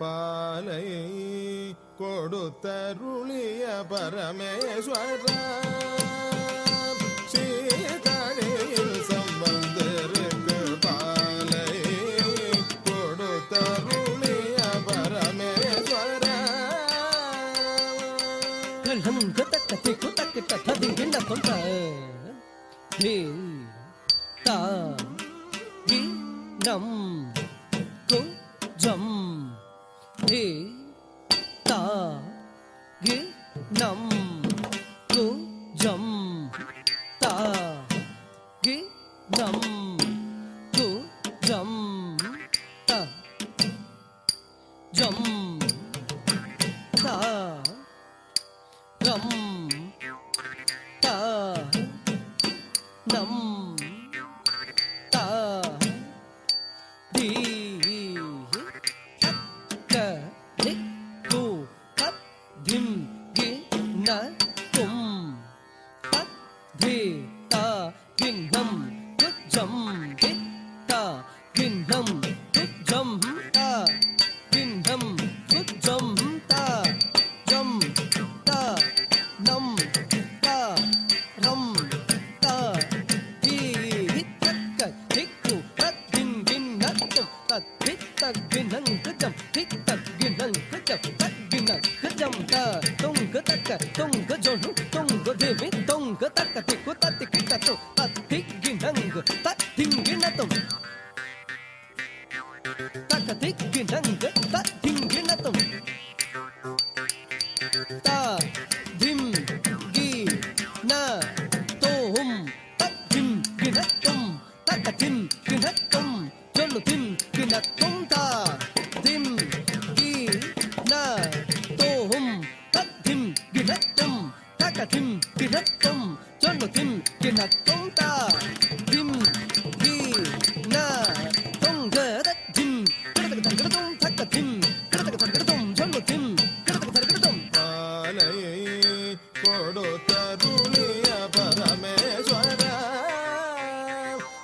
பாலை கொடுத்தருளிய பரமேஸ்வர சீர்காழியில் சம்பந்தருக்கு பாலை கொடுத்தருளிய பரமேஸ்வர கத்தி குத்தக்கிட்ட ததிங்கின தொந்த ஹே தா கி நம் கு ஜம் ஹே தா கி நம் கு ஜம் தா கி நம் கு ஜம் தா ஜம் தா ரம் தா நம் தா தி க தி கு தத் திம் கி ந தும் தத் தி தா கின் நம் குஜம் தி தா கின் நம் குஜம் தா கின் நம் குஜம் தா ஜம் தா நம் தா ரம் தா தி தக்க திக்கு தத்தின் கிண்ணத்தும் தத்தித்தக் கிண்ணங் குஜம் தித்தக் கிண்ணங் குஜம் தக்கிண்ணங் குஜம் தா தொங்கு தக்க தொங்கு ஜொனு தொங்கு தேவி தொங்கு தக்க திக்கு தத்தி கிட்டத்தும் தத்திக் கிண்ணங் தத்தின் கிண்ணத்தும் தக்க திக் கிண்ணங் தத்தின் கிண்ணத்தும் தா திம் கி ந தோம் தத்திம் கிணத்தும் தக்கத்தின் கிணத்தும் சொல்லு திம் கிணத்தும் தா திம் கி ந தோம் தத்திம் கிணத்தும் தக்கத்தின் கிணத்தும் சொல்லு திம் கிணத்தும் தா திம் கி ந தொங்க தத்திம் கிடத்தும் தக்கத்திம் கிடத்தும் சொல்லு திம் கிடத்தும் பாலை கொடுத்தருளிய பரமேஸ்வர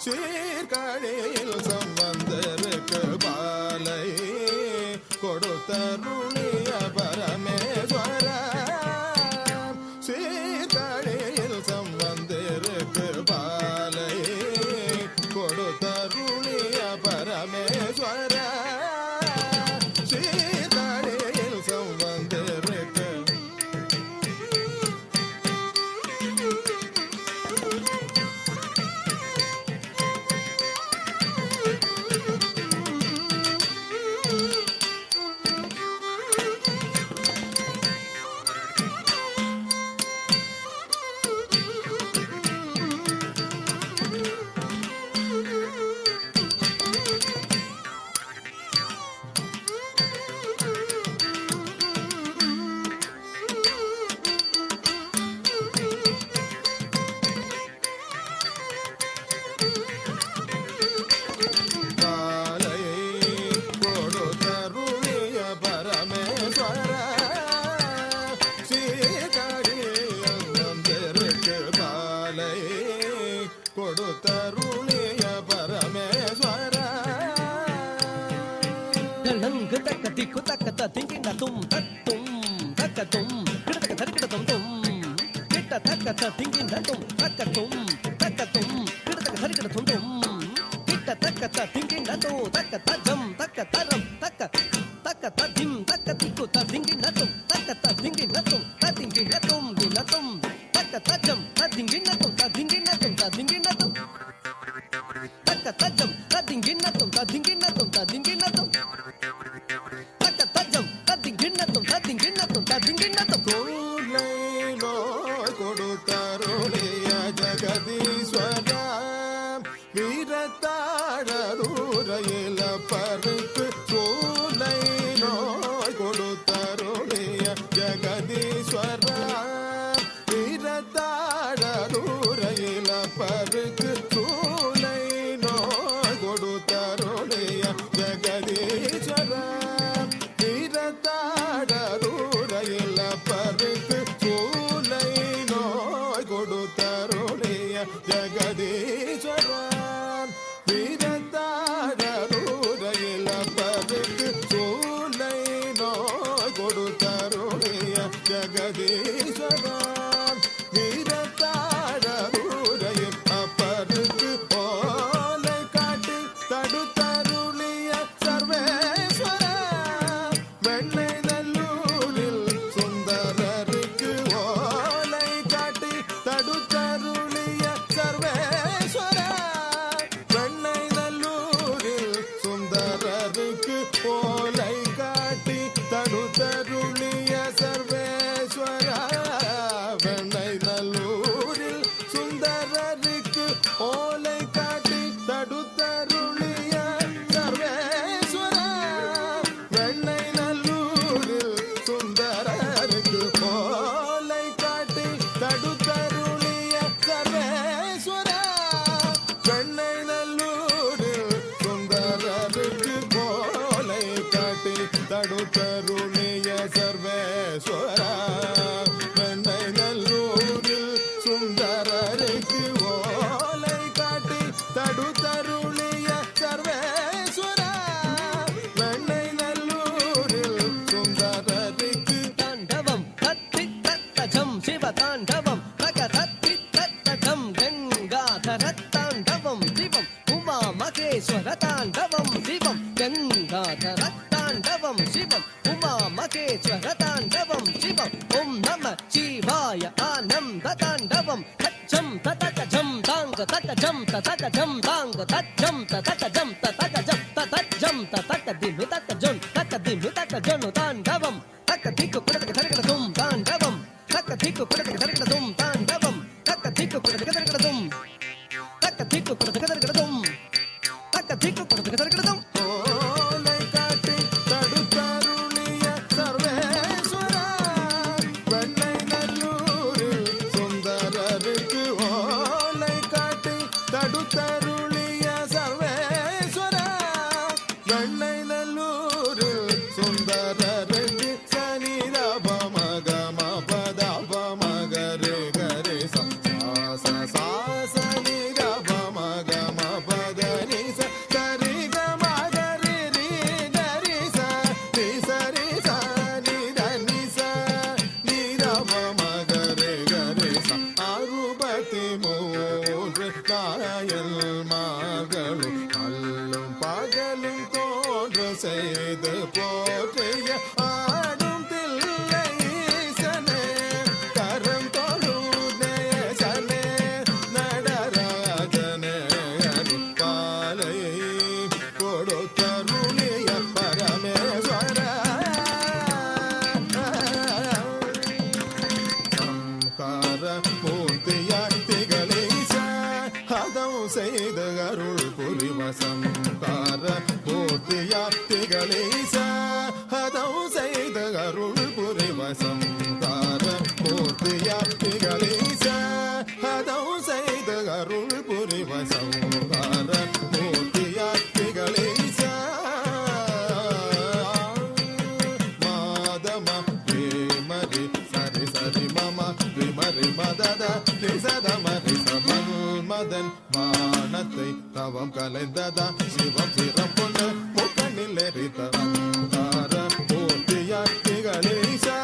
சீர்காழியில் சம்பந்தருக்கு பாலை கொடுத்தருளிய பரமேஸ்வர சீர்காழியில் சம்பந்தருக்கு பாலை கொடுத்தருளிய பரமேஸ்வர சீர்காழியில் சம்பந்தருக்கு பாலை கொடுத்தருளிய பரமேஸ்வர சீர்காழியில் சம்பந்தருக்கு பாலை கொடுத்தருளிய பரமேஸ்வர நங்கு தக்க திக்கு தக்க தத்திங்கின தும் தத்தும் தக்கத்தும் கிடத்தக்க தற்கிடத்தும் தும் கிட்ட தக்க தத்திங்கின தும் தக்கத்தும் தக்கத்தும் கிடத்தக்க தற்கிடத்தும் தும் கிட்ட தக்க தத்திங்கின தோ தக்க தஜம் தக்க தரம் தக்க தக்க ததிம் தக்க திக்கு தத்திங்கின தும் தக்க தத்திங்கின தும் தத்திங்கின தும் கினத்தும் தக்க தஜம் தத்திங்கின தும் தத்திங்கின தும் தத்திங்கின தும் தக்க தஜம் தத்திங்கின தும் தத்திங்கின தும் தத்திங்கின தும் தக்க தஜம் தத்திங்கின தும் தத்திங்கின தும் தத்திங்கின தும் கொள்ளை நோய் கொடுத்தருளிய ஜகதீஸ்வர வீரத்தாழூரையில பருக்கு சூலை நோய் கொடுத்தருளிய ஜகதீஸ்வர வீரத்தாழூரையில பருக்கு சூலை நோய் கொடுத்தருளிய ஜகதீஸ்வர வீரத்தாழூரையில பருக்கு சூலை நோய் கொடுத்தருளிய ஜகதீஸ்வர வீரத்தாழூரையில கொடுத்தருளிய சர்வேஸ்வரா வெண்ணை நல்லூரில் சுந்தரருக்கு தாண்டவம் தத்தி தத்தஜம் சிவ தாண்டவம் தக தத்தி தத்தஜம் கங்காதர தாண்டவம் சிவம் உமா மகேஸ்வர தாண்டவம் சிவம் கங்காதர தாண்டவம் சிவம் உமா மகேஸ்வர தாண்டவம் சிவம் ஓம் நம சிவாய ஆனந்த தாண்டவம் தச்சம் ததகஜம் தாங்க தகஜம் ததகஜம் தாங்க தச்சம் ததகஜம் ததகஜம் ததஜம் ததகதிமி தகஜம் தகதிமி தகஜனு தாண்டவம் தக்கதிக்கு குடதக தரகடதும் தாண்டவம் தக்கதிக்கு குடதக தரகடதும் தாண்டவம் தக்கதிக்கு குடதக தரகடதும் தக்கதிக்கு குடதக தரகடதும் தக்கதிக்கு குடதக தரகடதும் ஓலை காட்டி தடுத்தருளிய சர்வேஸ்வரா வெண்ணை நல்லூரில் சுந்தரருக்கு ஓலை காட்டி தடுத்தருளிய சர்வேஸ்வரா வெண்ணை நல்லூரில் சுந்தரருக்கு சனிரபமகம பதபமகரே கரே சனிரபமகம பதனி சரி கமகரி ரி கரி சரி சரி சனி தனி சனிரபமகரே கரே அறுபத்தி மூன்று காயல் மகளும் அல்லும் பகலும் தோன்று செய்து போற்றிய ஆடும் தில்லை ஈசனே கரம் தொழும் நேசனே நடராஜனே அருட்பாலை கொடுத்தருளிய பரமேஸ்வர சம்கார மூர்த்தியாய் திகழீச ஹதம் செய்த அருள் புரிவசம் கார மூர்த்தியாய் திகழீச ஹதம் செய்த அருள் புரிவசம் கார மூர்த்தியாய் திகழீச ஹதம் செய்த அருள் புரிவசம் கார மூர்த்தியாய் திகழீச மாதம மரி சரி சரி மம ரிமரி மதத ரிசதமரி சமல் மதன் வானத்தை தவம் கலைந்ததா சிவம் சிறப்புண்டு முக்கண்ணில் எரித்தவம் கார பூர்த்தியாய் திகழீசா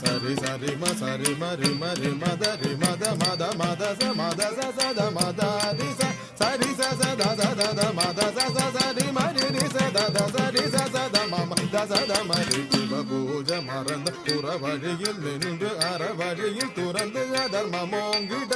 சரி சரி ம சரி மரி மரி மதரி மத மத மத ச மத ச சத மத ரி ச சரி ச சத சத மத ச ச சரி மரி ரி ச தத சரி ச சத மம தசத மரி சிவ பூஜ மறந்த புற வழியில் நின்று அற வழியில் துறந்து அதர்மமோங்கிட